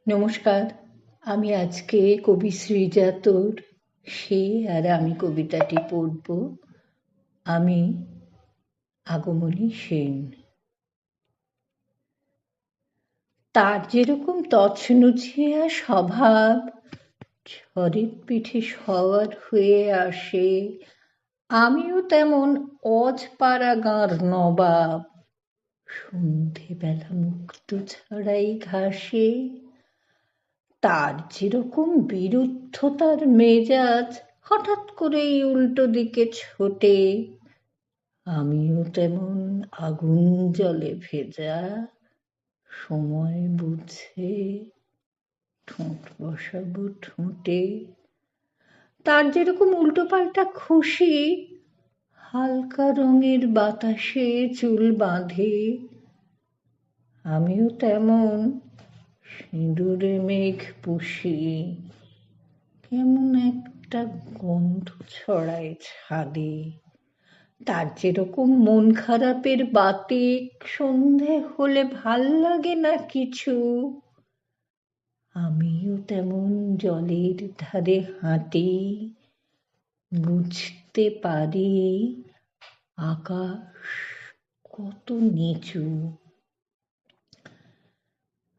নমস্কার। আমি আজকে কবি শ্রীজাতর সে আর আমি কবিতাটি পড়ব। আমি আগমনী সেন। তার যেরকম তছনছিয়া স্বভাব, ঝড়ের পিঠে সওয়ার হয়ে আসে, আমিও তেমন অজপাড়া গাঁর নবাব, সন্ধেবেলা মুক্ত ছড়াই ঘাসে। তার যেরকম বিরুদ্ধতার মেজাজ, হঠাৎ করেই উল্টো দিকে ছোটে, আমিও তেমন আগুন জলে ভেজা, সময় বুঝে ঠোঁট বসাবো ঠোঁটে। তার যেরকম উল্টো পাল্টা খুশি, হালকা রঙের বাতাসে চুল বাঁধে, আমিও তেমন সিঁদুরে মেঘ পুষি, কেমন একটা গন্ধ ছড়ায় ছাদে। তার যেরকম মন খারাপের বাতিক, সন্ধে হলে ভাল লাগে না কিছু, আমিও তেমন জলের ধারে হাঁটি, বুঝতে পারি আকাশ কত নিচু।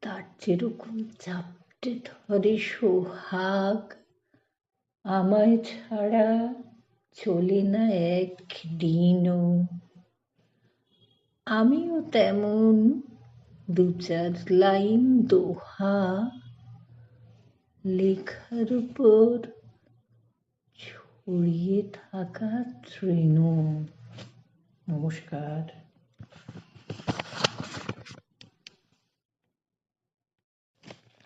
তার যেরকম চাপটে ধরে সোহাগ, আমায় ছাড়া চলে না একদিনও, আমিও তেমন দু চার লাইন দোহা লেখার উপর ছড়িয়ে থাকা তৃণ। নমস্কার।